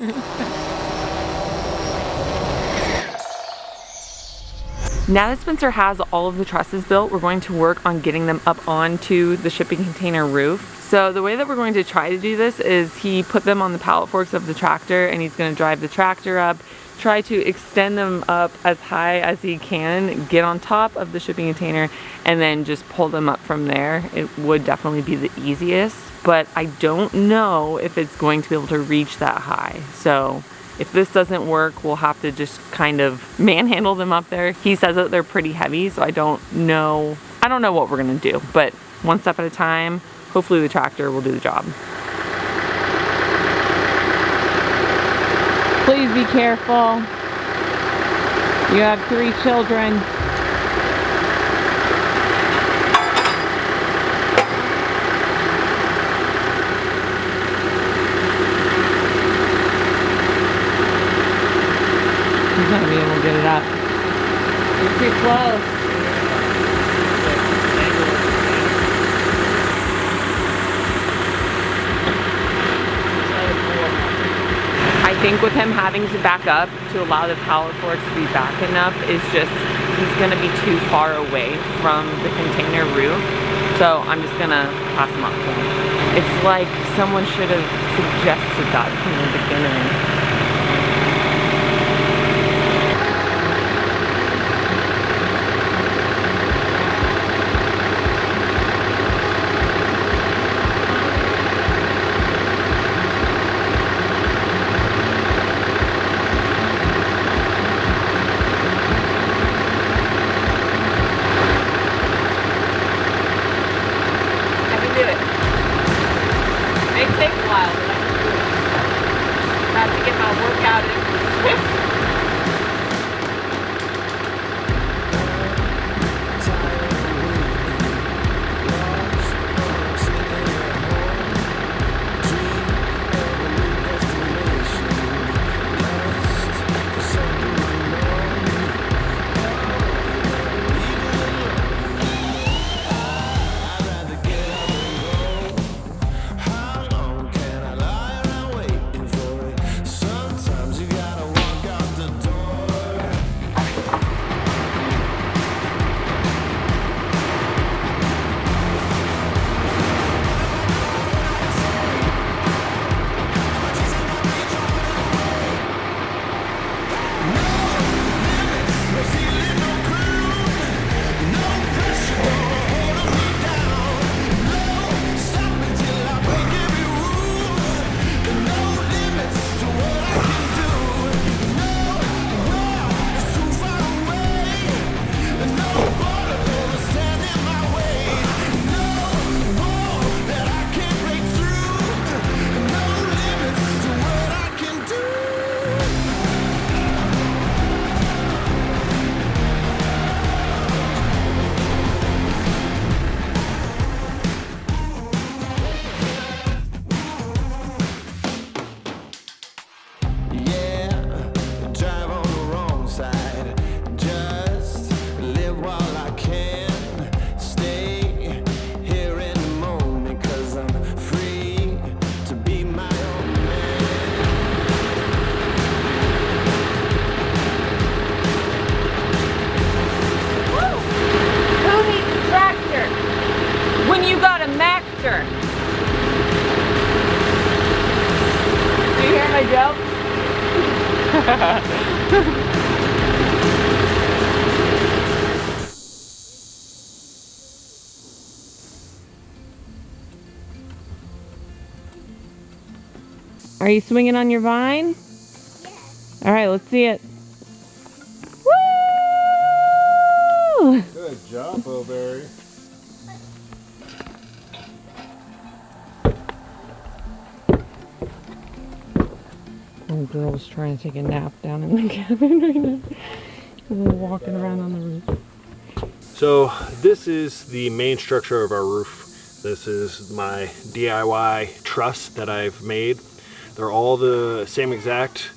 Now that Spencer has all of the trusses built, we're going to work on getting them up onto the shipping container roof. So the way that we're going to try to do this is he put them on the pallet forks of the tractor, and he's going to drive the tractor up, try to extend them up as high as he can, get on top of the shipping container, and then just pull them up from there. It would definitely be the easiest, but I don't know if it's going to be able to reach that high. So if this doesn't work, we'll have to just kind of manhandle them up there. He says that they're pretty heavy, so I don't know what we're gonna do, but one step at a time. Hopefully the tractor will do the job. Please be careful. You have 3 children. He's not gonna be able to get it up. You're too close. I think with him having to back up to allow the pallet forks to be back enough is just, he's gonna be too far away from the container roof. So I'm just gonna pass him up to him. It's like someone should have suggested that from the beginning. Are you swinging on your vine? Yeah. All right, let's see it. Woo! Good job, Bowberry. Little girl's trying to take a nap down in the cabin right now. We're walking around on the roof. So this is the main structure of our roof. This is my DIY truss that I've made. They're all the same exact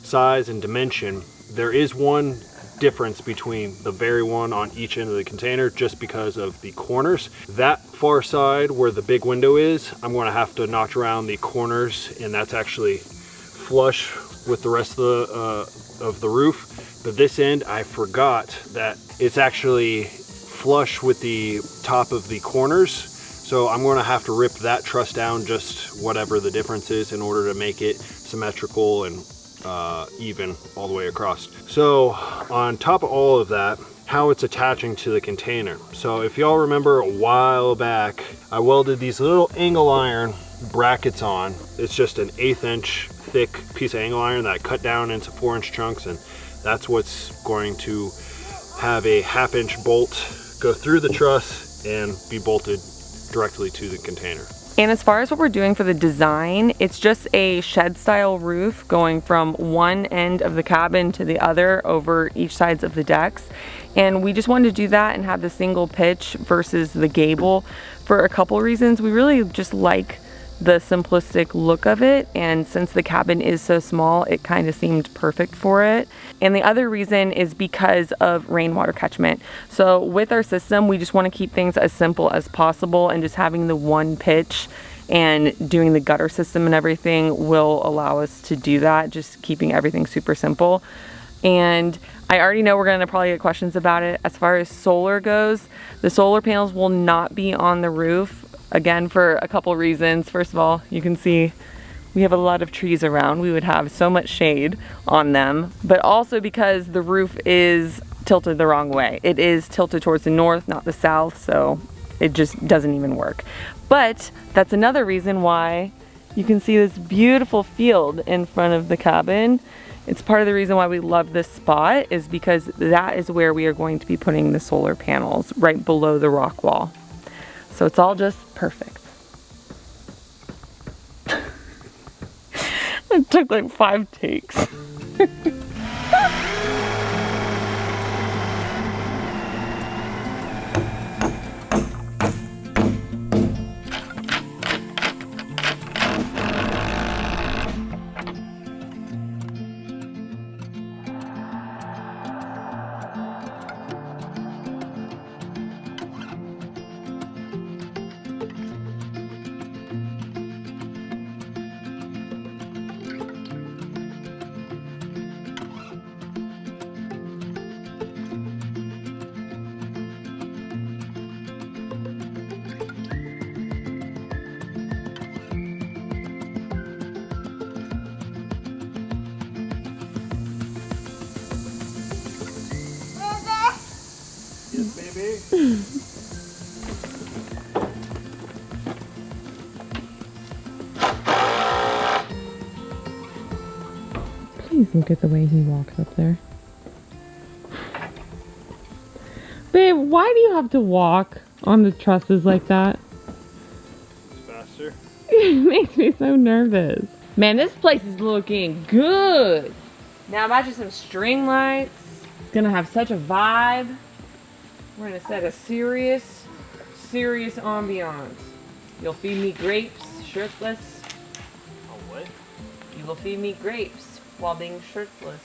size and dimension. There is one difference between the very one on each end of the container just because of the corners. That far side where the big window is, I'm going to have to notch around the corners, and that's actually flush with the rest of the roof, but this end I forgot that it's actually flush with the top of the corners. So I'm going to have to rip that truss down, just whatever the difference is, in order to make it symmetrical and even all the way across. So on top of all of that, how it's attaching to the container. So if y'all remember a while back, I welded these little angle iron brackets on. It's just an 1/8 inch thick piece of angle iron that I cut down into 4-inch chunks, and that's what's going to have a 1/2 inch bolt go through the truss and be bolted directly to the container. And as far as what we're doing for the design, it's just a shed style roof going from one end of the cabin to the other over each sides of the decks. And we just wanted to do that and have the single pitch versus the gable for a couple reasons. We really just like the simplistic look of it, and since the cabin is so small, it kind of seemed perfect for it. And the other reason is because of rainwater catchment. So with our system, we just want to keep things as simple as possible, and just having the one pitch and doing the gutter system and everything will allow us to do that, just keeping everything super simple. And I already know we're going to probably get questions about it. As far as solar goes, the solar panels will not be on the roof. Again, for a couple reasons. First of all, you can see we have a lot of trees around. We would have so much shade on them, but also because the roof is tilted the wrong way. It is tilted towards the north, not the south, so it just doesn't even work. But that's another reason why you can see this beautiful field in front of the cabin. It's part of the reason why we love this spot, is because that is where we are going to be putting the solar panels, right below the rock wall. So it's all just perfect. It took like 5 takes. Yes, baby. Please look at the way he walks up there. Babe, why do you have to walk on the trusses like that? It's faster. It makes me so nervous. Man, this place is looking good. Now imagine some string lights. It's gonna have such a vibe. We're gonna set a serious ambiance. You'll feed me grapes shirtless. Oh, what? You will feed me grapes while being shirtless.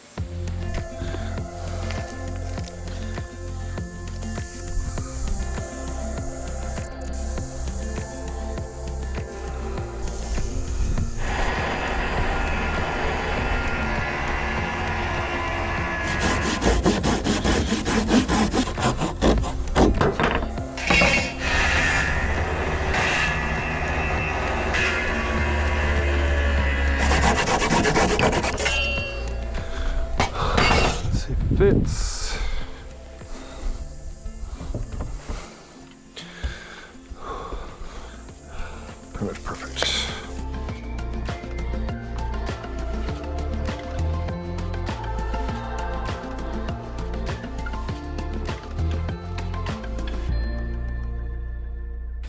Fits. Pretty much perfect.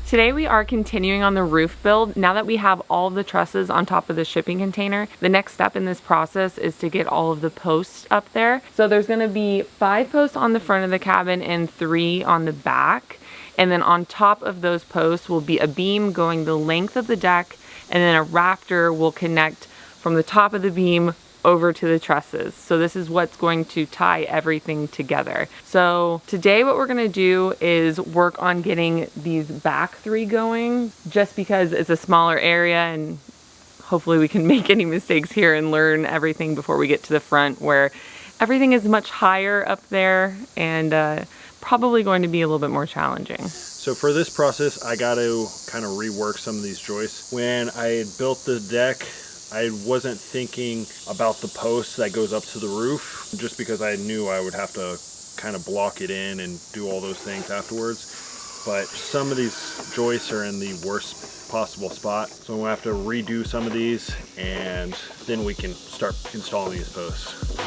Today we are continuing on the roof build. Now that we have all of the trusses on top of the shipping container, the next step in this process is to get all of the posts up there. So there's gonna be 5 posts on the front of the cabin and 3 on the back. And then on top of those posts will be a beam going the length of the deck, and then a rafter will connect from the top of the beam over to the trusses. So this is what's going to tie everything together. So today what we're gonna do is work on getting these back 3 going, just because it's a smaller area and hopefully we can make any mistakes here and learn everything before we get to the front, where everything is much higher up there and probably going to be a little bit more challenging. So for this process, I got to kind of rework some of these joists. When I had built the deck, I wasn't thinking about the post that goes up to the roof, just because I knew I would have to kind of block it in and do all those things afterwards. But some of these joists are in the worst possible spot, so I'm gonna have to redo some of these, and then we can start installing these posts.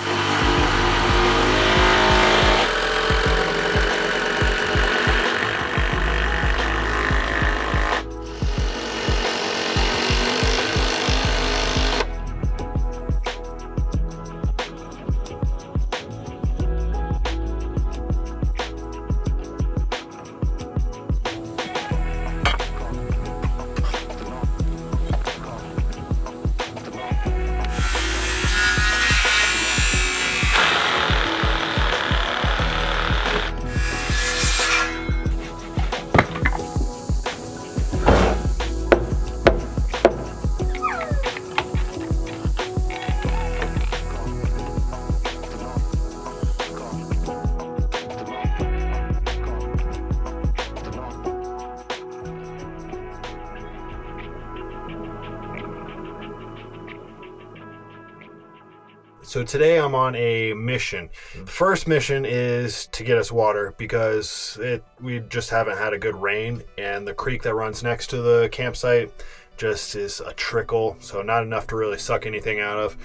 So today I'm on a mission. The first mission is to get us water, because we just haven't had a good rain, and the creek that runs next to the campsite just is a trickle, so not enough to really suck anything out of.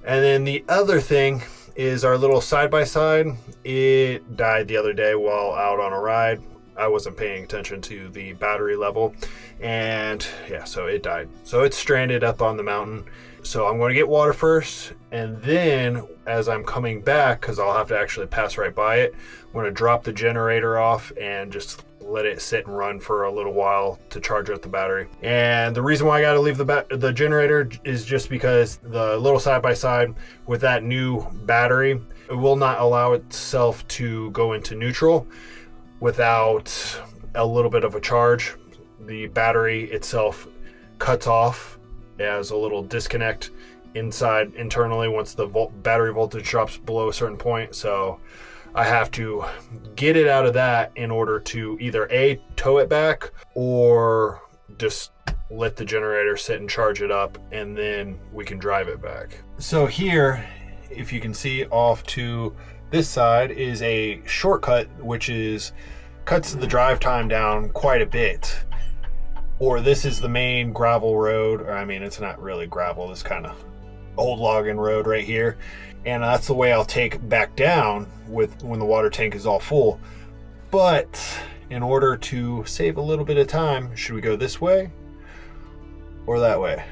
And then the other thing is our little side-by-side. It died the other day while out on a ride. I wasn't paying attention to the battery level, and yeah, so it died. So it's stranded up on the mountain. So I'm going to get water first, and then as I'm coming back, because I'll have to actually pass right by it, I'm going to drop the generator off and just let it sit and run for a little while to charge up the battery. And the reason why I got to leave the generator is just because the little side-by-side with that new battery, it will not allow itself to go into neutral without a little bit of a charge. The battery itself cuts off as a little disconnect internally once the battery voltage drops below a certain point. So I have to get it out of that in order to either A, tow it back, or just let the generator sit and charge it up, and then we can drive it back. So here, if you can see off to this side, is a shortcut which cuts the drive time down quite a bit. Or this is the main gravel road, or I mean, it's not really gravel, this kind of old logging road right here. And that's the way I'll take back down when the water tank is all full. But in order to save a little bit of time, should we go this way or that way?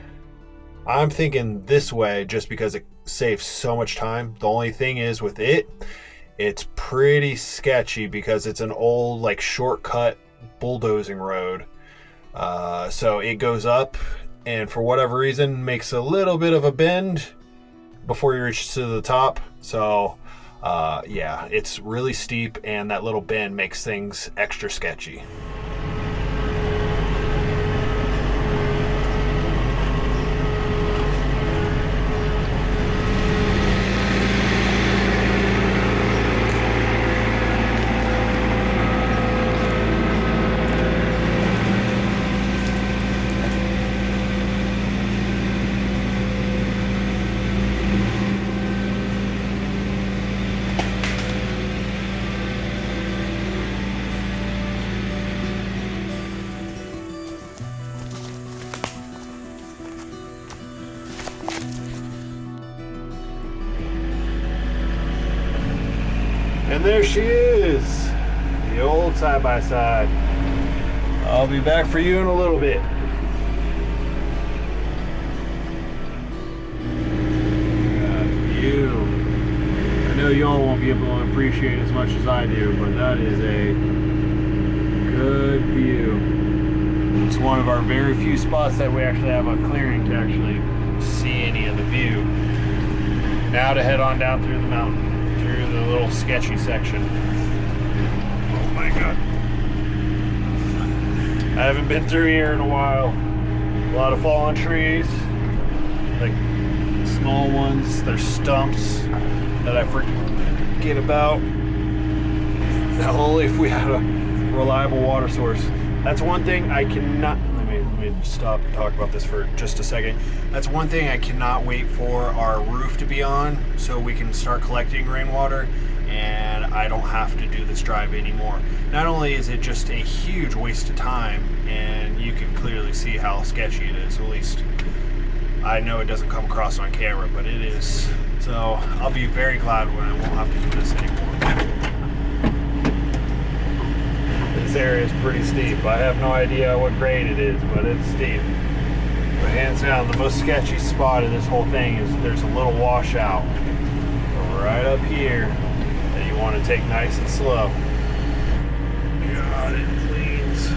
I'm thinking this way just because it saves so much time. The only thing is with it's pretty sketchy because it's an old, like, shortcut bulldozing road. So it goes up, and for whatever reason makes a little bit of a bend before you reach to the top. So yeah, it's really steep, and that little bend makes things extra sketchy. And there she is, the old side-by-side. I'll be back for you in a little bit. View. I know y'all won't be able to appreciate as much as I do, but that is a good view. It's one of our very few spots that we actually have a clearing to actually see any of the view. Now to head on down through the mountain, through the little sketchy section. Oh my god. I haven't been through here in a while. A lot of fallen trees. like small ones. There's stumps that I forget about. Now, only if we had a reliable water source. That's one thing I cannot, let me stop and talk about this for just a second. That's one thing I cannot wait for our roof to be on so we can start collecting rainwater and I don't have to do this drive anymore. Not only is it just a huge waste of time, and you can clearly see how sketchy it is, at least I know it doesn't come across on camera, but it is. So I'll be very glad when I won't have to do this anymore. This area is pretty steep. I have no idea what grade it is, but it's steep. But hands down, the most sketchy spot of this whole thing is there's a little washout right up here that you want to take nice and slow. God, it cleans.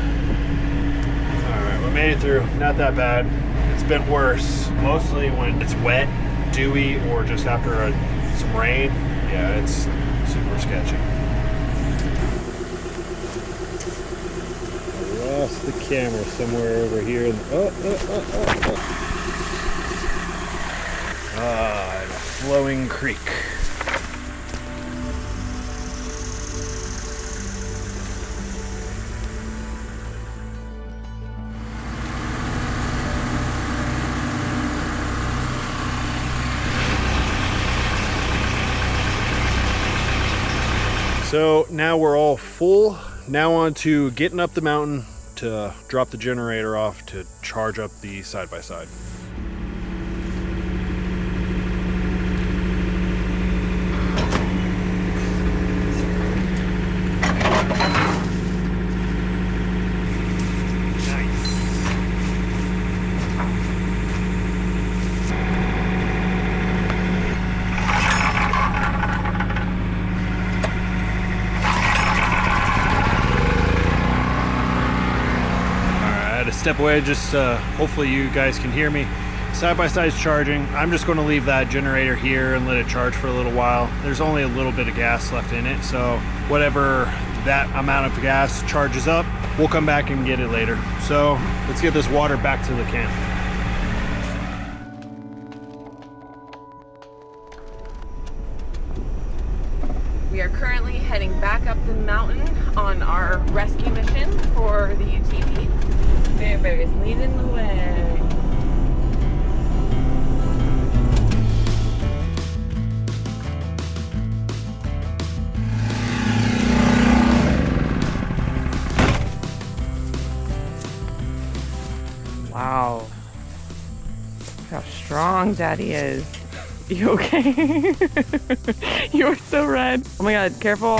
Alright, we made it through. Not that bad. It's been worse. Mostly when it's wet, dewy, or just after some rain. Yeah, it's super sketchy. I lost the camera somewhere over here. Ah, and a flowing creek. So now we're all full. Now on to getting up the mountain to drop the generator off to charge up the side-by-side. Step away, just hopefully you guys can hear me. Side-by-side's charging. I'm just going to leave that generator here and let it charge for a little while. There's only a little bit of gas left in it, so whatever that amount of gas charges up, we'll come back and get it later. So let's get this water back to the camp. We are currently heading back up the mountain on our rescue mission for the UTV. Bear is leading the way. Wow. Look how strong Daddy is. You okay? You are so red. Oh my God, careful.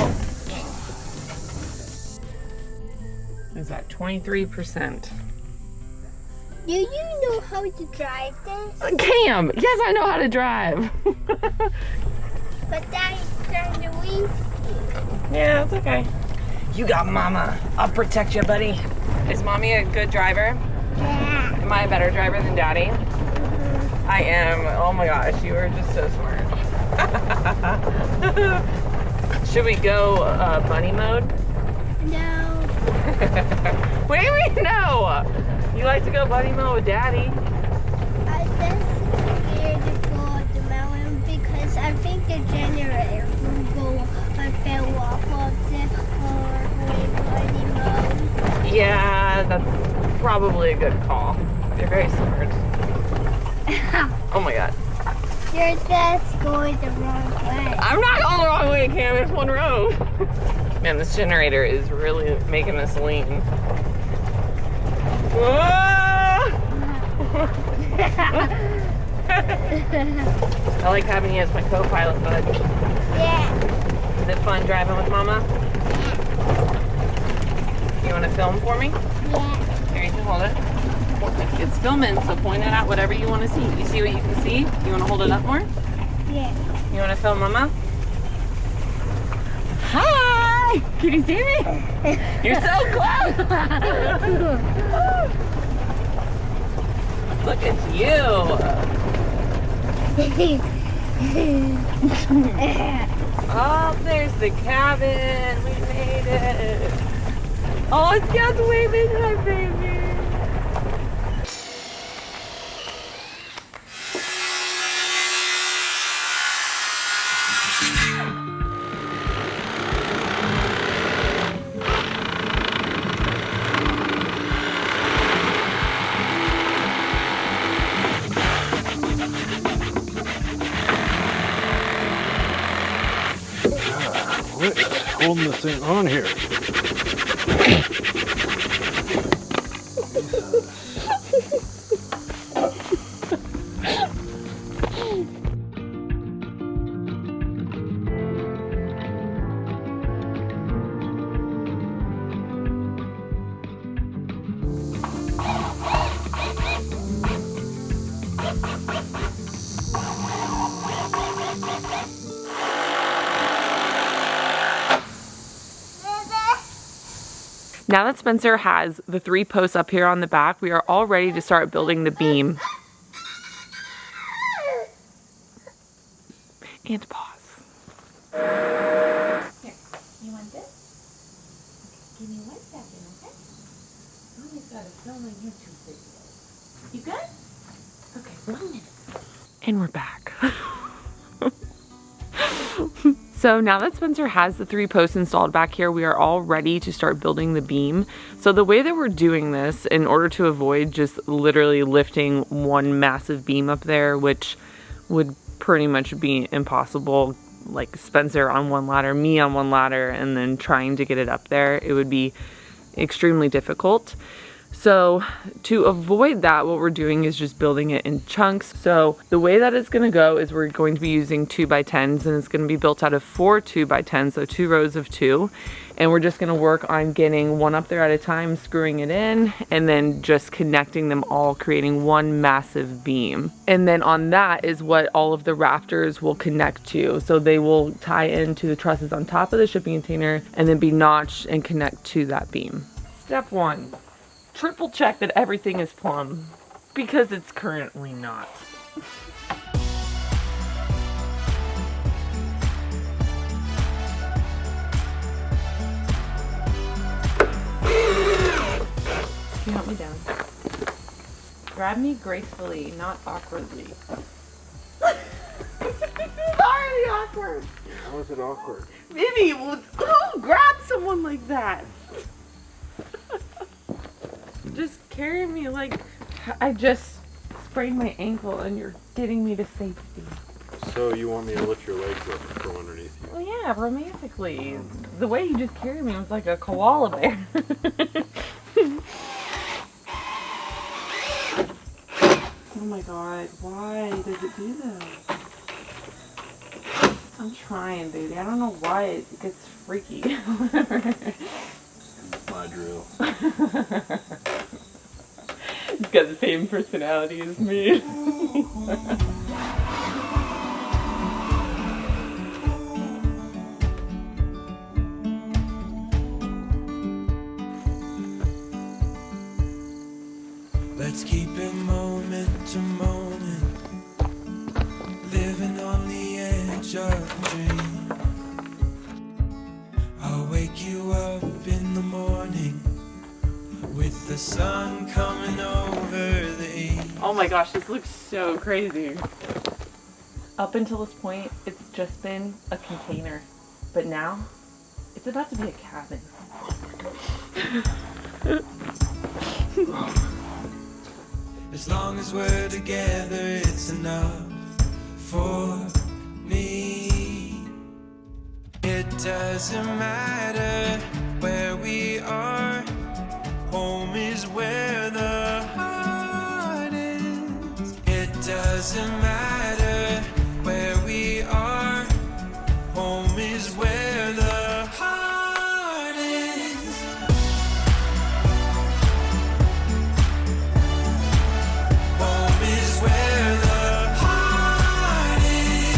Is that 23%? Do you know how to drive this? Cam, yes, I know how to drive. But Daddy's trying to leave you. Yeah, it's okay. You got Mama. I'll protect you, buddy. Is Mommy a good driver? Yeah. Am I a better driver than Daddy? I am. Oh my gosh, you are just so smart. Should we go bunny mode? No. What do you mean no? You like to go bunny mode with Daddy? I just scared to go up the mountain because I think the generator will go and fell off of the bunny mode. Yeah, that's probably a good call. You're very smart. Oh my God. You're just going the wrong way. I'm not going the wrong way, Cam. It's one road. Man, this generator is really making us lean. I like having you as my co-pilot, bud. Yeah. Is it fun driving with Mama? Yeah. You want to film for me? Yeah. Here, you can hold it. It's filming, so point it out whatever you want to see. You see what you can see? You want to hold it up more? Yeah. You want to film Mama? Hi! Can you see me? You're so close! Look at you! Oh, there's the cabin! We made it! Oh, it's Scout's waving at baby! What is holding this thing on here? Now that Spencer has the 3 posts up here on the back, we are all ready to start building the beam. And pause. Here, you want this? Okay, give me 1 second, okay? Mommy's got to film a YouTube video. You good? Okay, 1 minute. And we're back. So now that Spencer has the 3 posts installed back here, we are all ready to start building the beam. So the way that we're doing this, in order to avoid just literally lifting one massive beam up there, which would pretty much be impossible, like Spencer on one ladder, me on one ladder, and then trying to get it up there, it would be extremely difficult. So to avoid that, what we're doing is just building it in chunks. So the way that it's going to go is we're going to be using 2x10s, and it's going to be built out of 4 2x10s, so 2 rows of 2. And we're just going to work on getting one up there at a time, screwing it in, and then just connecting them all, creating one massive beam. And then on that is what all of the rafters will connect to. So they will tie into the trusses on top of the shipping container and then be notched and connect to that beam. Step 1. Triple check that everything is plumb, because it's currently not. Can you help me down? Grab me gracefully, not awkwardly. This is already awkward. How is it awkward? Vivi, who grabs someone like that? Just carry me like I just sprained my ankle and you're getting me to safety. So you want me to lift your legs up from underneath you? Well, yeah, romantically. The way you just carried me was like a koala bear. Oh my god, why does it do this? I'm trying, baby. I don't know why it gets freaky. My drill. He's got the same personality as me. Let's keep it moment to moment, living on the edge of a dream. I'll wake you up in the morning with the sun coming over the east. Oh my gosh, this looks so crazy. Up until this point, it's just been a container, but now it's about to be a cabin. As long as we're together, it's enough for me. It doesn't matter where we are, home is where the heart is. It doesn't matter where we are, home is where the heart is. Home is where the heart is.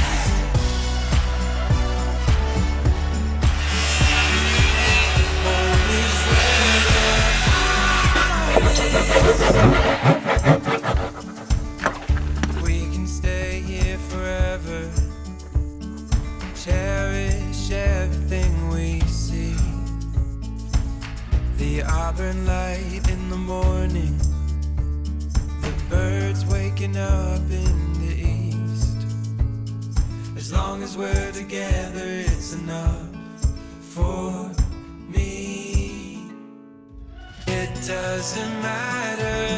Home is where the heart is. We can stay here forever, cherish everything we see. The auburn light in the morning, the birds waking up in the east. As long as we're together, it's enough for me. It doesn't matter